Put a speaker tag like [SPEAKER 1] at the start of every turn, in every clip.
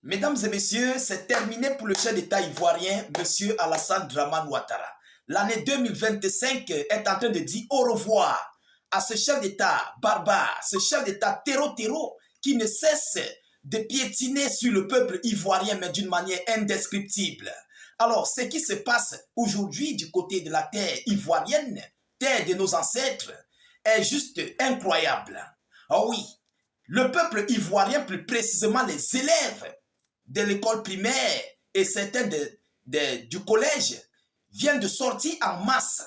[SPEAKER 1] Mesdames et messieurs, c'est terminé pour le chef d'État ivoirien, M. Alassane Dramane Ouattara. L'année 2025 est en train de dire au revoir à ce chef d'État barbare, ce chef d'État terreau qui ne cesse de piétiner sur le peuple ivoirien, mais d'une manière indescriptible. Alors, ce qui se passe aujourd'hui du côté de la terre ivoirienne, terre de nos ancêtres, est juste incroyable. Oh oui, le peuple ivoirien, plus précisément les élèves de l'école primaire et certains du collège, viennent de sortir en masse,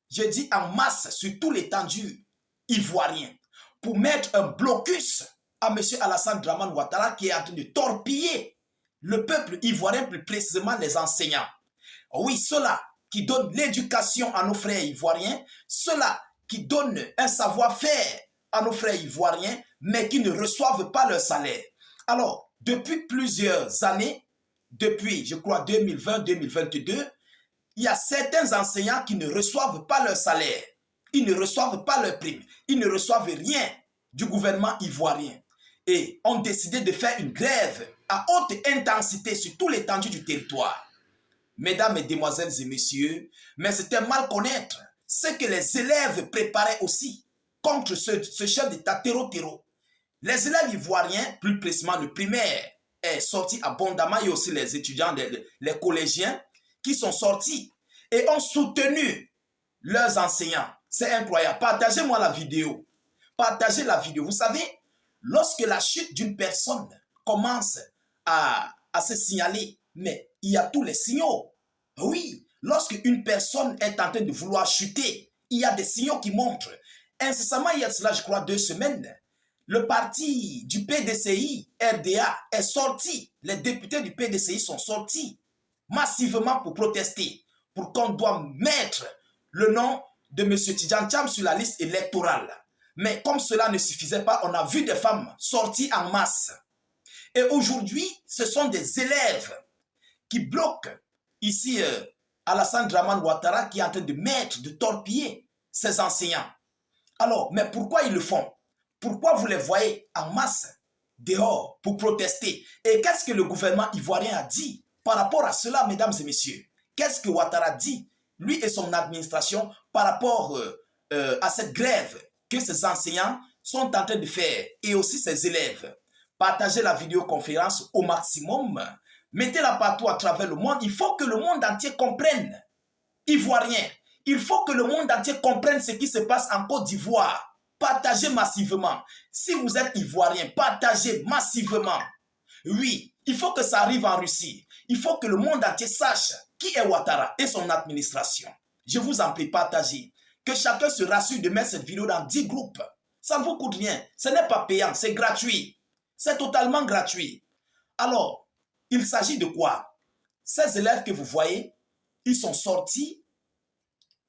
[SPEAKER 1] je dis en masse, sur tout l'étendue ivoirien, pour mettre un blocus à M. Alassane Dramane Ouattara qui est en train de torpiller le peuple ivoirien, plus précisément les enseignants. Oui, ceux-là qui donnent l'éducation à nos frères ivoiriens, ceux-là qui donnent un savoir-faire à nos frères ivoiriens, mais qui ne reçoivent pas leur salaire. Alors, depuis plusieurs années, depuis, je crois, 2020-2022, il y a certains enseignants qui ne reçoivent pas leur salaire. Ils ne reçoivent pas leur prime. Ils ne reçoivent rien du gouvernement ivoirien. Et ont décidé de faire une grève à haute intensité sur tout l'étendue du territoire. Mesdames, mesdemoiselles et messieurs, mais c'était mal connaître ce que les élèves préparaient aussi contre ce chef d'État terreau. Les élèves ivoiriens, plus précisément le primaire, est sorti abondamment et aussi les étudiants, les collégiens qui sont sortis et ont soutenu leurs enseignants. C'est incroyable. Partagez-moi la vidéo. Partagez la vidéo. Vous savez, lorsque la chute d'une personne commence à se signaler, mais il y a tous les signaux. Oui, lorsque une personne est en train de vouloir chuter, il y a des signaux qui montrent. Incessamment, il y a cela, je crois, 2 semaines, le parti du PDCI, RDA, est sorti. Les députés du PDCI sont sortis massivement pour protester, pour qu'on doit mettre le nom de M. Tidjane Thiam sur la liste électorale. Mais comme cela ne suffisait pas, on a vu des femmes sorties en masse. Et aujourd'hui, ce sont des élèves qui bloquent ici Alassane Dramane Ouattara qui est en train de torpiller ses enseignants. Alors, mais pourquoi ils le font? Pourquoi vous les voyez en masse dehors pour protester? Et qu'est-ce que le gouvernement ivoirien a dit par rapport à cela, mesdames et messieurs? Qu'est-ce que Ouattara dit, lui et son administration, par rapport à cette grève que ces enseignants sont en train de faire et aussi ces élèves? Partagez la vidéoconférence au maximum. Mettez-la partout à travers le monde. Il faut que le monde entier comprenne. Ivoirien, il faut que le monde entier comprenne ce qui se passe en Côte d'Ivoire. Partagez massivement. Si vous êtes ivoirien, partagez massivement. Oui, il faut que ça arrive en Russie. Il faut que le monde entier sache qui est Ouattara et son administration. Je vous en prie, partagez. Que chacun se rassure de mettre cette vidéo dans 10 groupes. Ça ne vous coûte rien. Ce n'est pas payant, c'est gratuit. C'est totalement gratuit. Alors, il s'agit de quoi? Ces élèves que vous voyez, ils sont sortis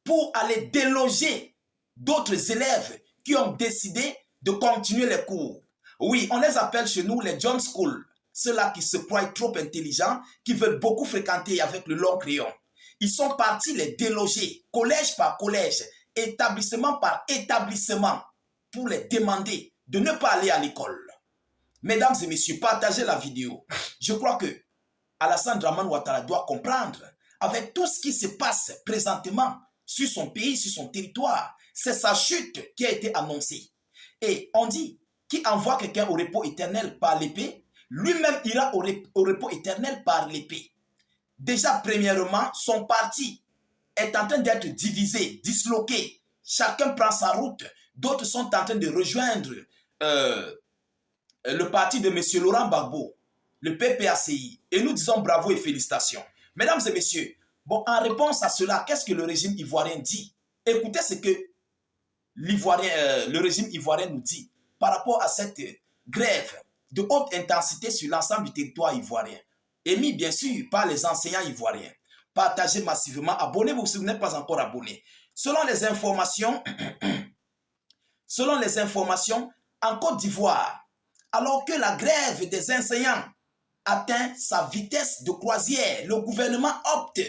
[SPEAKER 1] pour aller déloger d'autres élèves qui ont décidé de continuer les cours. Oui, on les appelle chez nous les John School. Ceux-là qui se croient trop intelligents, qui veulent beaucoup fréquenter avec le long crayon. Ils sont partis les déloger, collège par collège, établissement par établissement, pour les demander de ne pas aller à l'école. Mesdames et messieurs, partagez la vidéo. Je crois que Alassane Dramane Ouattara doit comprendre, avec tout ce qui se passe présentement sur son pays, sur son territoire, c'est sa chute qui a été annoncée. Et on dit qui envoie quelqu'un au repos éternel par l'épée, lui-même ira au repos éternel par l'épée. Déjà, premièrement, son parti est en train d'être divisé, disloqué. Chacun prend sa route. D'autres sont en train de rejoindre le parti de M. Laurent Gbagbo, le PPACI. Et nous disons bravo et félicitations. Mesdames et messieurs, bon, en réponse à cela, qu'est-ce que le régime ivoirien dit? Écoutez ce que le régime ivoirien nous dit par rapport à cette grève de haute intensité sur l'ensemble du territoire ivoirien, émis bien sûr par les enseignants ivoiriens. Partagez massivement, abonnez-vous si vous n'êtes pas encore abonné. Selon les informations, en Côte d'Ivoire, alors que la grève des enseignants atteint sa vitesse de croisière, le gouvernement opte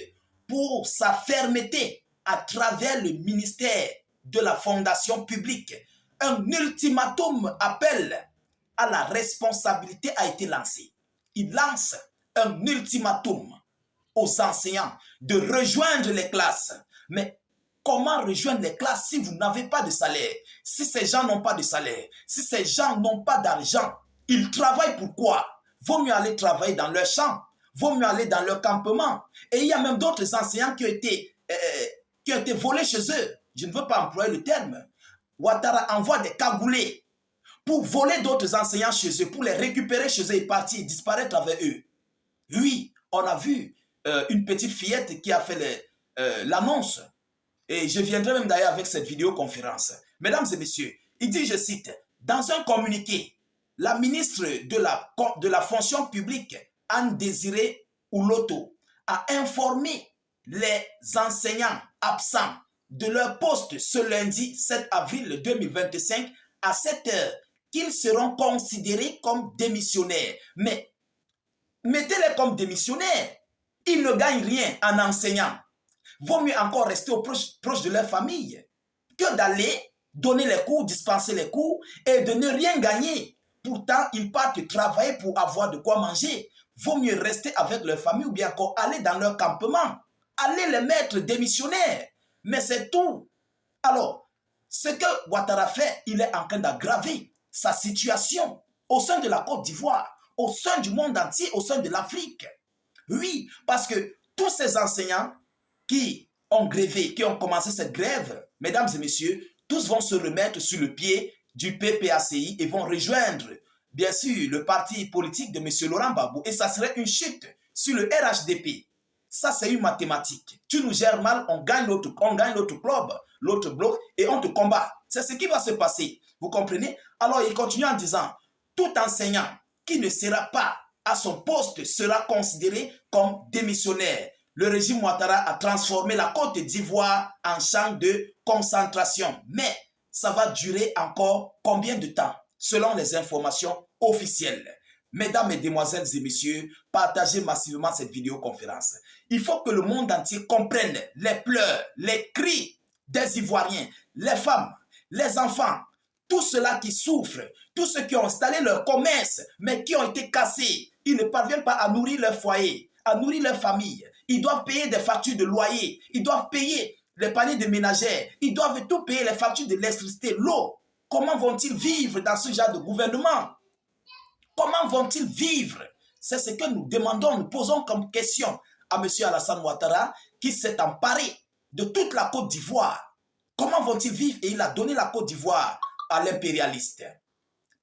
[SPEAKER 1] pour sa fermeté à travers le ministère de la fonction publique. Un ultimatum appel à la responsabilité a été lancé. il lance un ultimatum aux enseignants de rejoindre les classes. Mais comment rejoindre les classes si vous n'avez pas de salaire? Si ces gens n'ont pas de salaire, si ces gens n'ont pas d'argent, ils travaillent pourquoi? Vaut mieux aller travailler dans leur champ, vaut mieux aller dans leur campement. Et il y a même d'autres enseignants qui ont été volés chez eux. Je ne veux pas employer le terme. Ouattara envoie des cagoulés pour voler d'autres enseignants chez eux, pour les récupérer chez eux et partir, disparaître avec eux. Oui, on a vu une petite fillette qui a fait l'annonce. Et je viendrai même d'ailleurs avec cette vidéoconférence. Mesdames et messieurs, il dit, je cite, dans un communiqué, la ministre de la fonction publique, Anne-Désirée Ouloto, a informé les enseignants absents de leur poste ce lundi 7 avril 2025 à 7 heures qu'ils seront considérés comme démissionnaires. Mais mettez-les comme démissionnaires. Ils ne gagnent rien en enseignant. Vaut mieux encore rester proche de leur famille que d'aller donner les cours, dispenser les cours et de ne rien gagner. Pourtant, ils partent travailler pour avoir de quoi manger. Vaut mieux rester avec leur famille ou bien encore aller dans leur campement. Aller les mettre démissionnaires. Mais c'est tout. Alors, ce que Ouattara fait, il est en train d'aggraver sa situation au sein de la Côte d'Ivoire, au sein du monde entier, au sein de l'Afrique. Oui, parce que tous ces enseignants qui ont grévé, qui ont commencé cette grève, mesdames et messieurs, tous vont se remettre sur le pied du PPACI et vont rejoindre, bien sûr, le parti politique de M. Laurent Gbagbo. Et ça serait une chute sur le RHDP. Ça, c'est une mathématique. Tu nous gères mal, on gagne l'autre club, l'autre bloc, et on te combat. C'est ce qui va se passer. Vous comprenez? Alors, il continue en disant, tout enseignant qui ne sera pas à son poste sera considéré comme démissionnaire. Le régime Ouattara a transformé la Côte d'Ivoire en champ de concentration. Mais ça va durer encore combien de temps? Selon les informations officielles. Mesdames, Mesdemoiselles et Messieurs, partagez massivement cette vidéoconférence. Il faut que le monde entier comprenne les pleurs, les cris des Ivoiriens, les femmes, les enfants, tous ceux-là qui souffrent, tous ceux qui ont installé leur commerce, mais qui ont été cassés. Ils ne parviennent pas à nourrir leur foyer, à nourrir leur famille. Ils doivent payer des factures de loyer, ils doivent payer les paniers de ménagères, ils doivent tout payer, les factures de l'électricité, l'eau. Comment vont-ils vivre dans ce genre de gouvernement? Comment vont-ils vivre? C'est ce que nous demandons, nous posons comme question à M. Alassane Ouattara qui s'est emparé de toute la Côte d'Ivoire. Comment vont-ils vivre? Et il a donné la Côte d'Ivoire à l'impérialiste.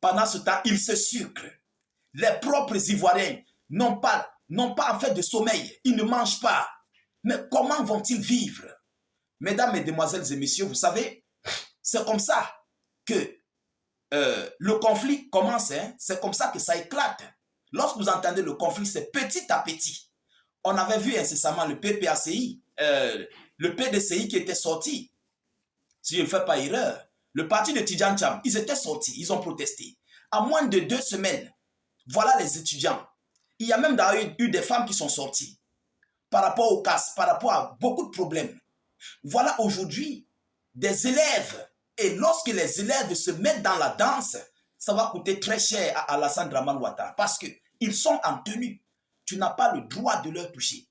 [SPEAKER 1] Pendant ce temps, il se sucre. Les propres Ivoiriens n'ont pas en fait de sommeil. Ils ne mangent pas. Mais comment vont-ils vivre? Mesdames, Mesdemoiselles et Messieurs, vous savez, c'est comme ça que le conflit commence, hein? C'est comme ça que ça éclate. Lorsque vous entendez le conflit, c'est petit à petit. On avait vu incessamment le PPACI, le PDCI qui était sorti, si je ne fais pas erreur. Le parti de Tidjane Cham, ils étaient sortis, ils ont protesté. À moins de 2 semaines, voilà les étudiants. Il y a même d'ailleurs eu des femmes qui sont sorties par rapport aux casses, par rapport à beaucoup de problèmes. Voilà aujourd'hui des élèves. Et lorsque les élèves se mettent dans la danse, ça va coûter très cher à Alassane Draman Ouattara parce qu'ils sont en tenue. Tu n'as pas le droit de leur toucher.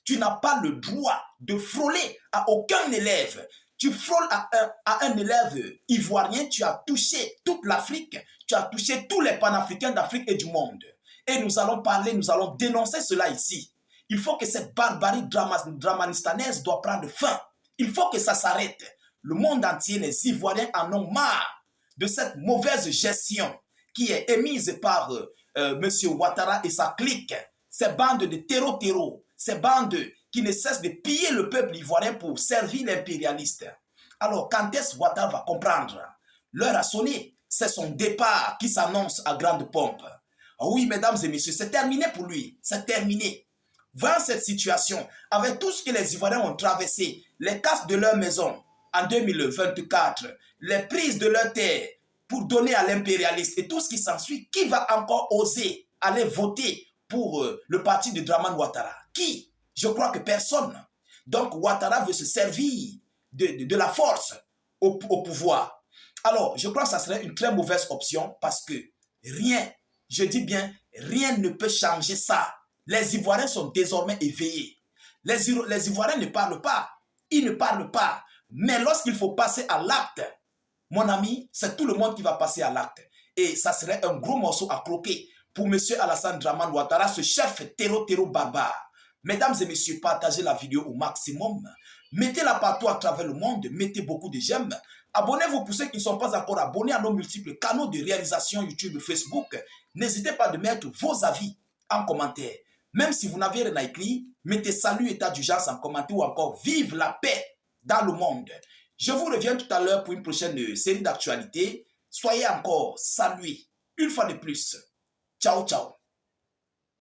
[SPEAKER 1] Tu n'as pas le droit de frôler à aucun élève. Tu frôles à un élève ivoirien, tu as touché toute l'Afrique, tu as touché tous les panafricains d'Afrique et du monde. Et nous allons parler, nous allons dénoncer cela ici. Il faut que cette barbarie dramanistanaise doit prendre fin. Il faut que ça s'arrête. Le monde entier, les Ivoiriens en ont marre de cette mauvaise gestion qui est émise par M. Ouattara et sa clique. Ces bandes de terreau, ces bandes qui ne cessent de piller le peuple ivoirien pour servir l'impérialiste. Alors, quand est-ce que Ouattara va comprendre? L'heure a sonné. C'est son départ qui s'annonce à grande pompe. Oui, mesdames et messieurs, c'est terminé pour lui. C'est terminé. Dans cette situation, avec tout ce que les Ivoiriens ont traversé, les casses de leur maison en 2024, les prises de leur terre pour donner à l'impérialiste et tout ce qui s'ensuit, qui va encore oser aller voter pour le parti de Draman Ouattara? Qui? Je crois que personne. Donc Ouattara veut se servir de la force au pouvoir. Alors, je crois que ça serait une très mauvaise option parce que rien, je dis bien Rien ne peut changer ça. Les Ivoiriens sont désormais éveillés. Les Ivoiriens ne parlent pas. Ils ne parlent pas. Mais lorsqu'il faut passer à l'acte, mon ami, c'est tout le monde qui va passer à l'acte. Et ça serait un gros morceau à croquer pour M. Alassane Draman Ouattara, ce chef terreau barbare. Mesdames et messieurs, partagez la vidéo au maximum. Mettez-la partout à travers le monde. Mettez beaucoup de j'aime. Abonnez-vous pour ceux qui ne sont pas encore abonnés à nos multiples canaux de réalisation YouTube et Facebook. N'hésitez pas de mettre vos avis en commentaire. Même si vous n'avez rien à écrire, mettez salut, état d'urgence en commentaire ou encore vive la paix dans le monde. Je vous reviens tout à l'heure pour une prochaine série d'actualités. Soyez encore salués une fois de plus. Ciao, ciao.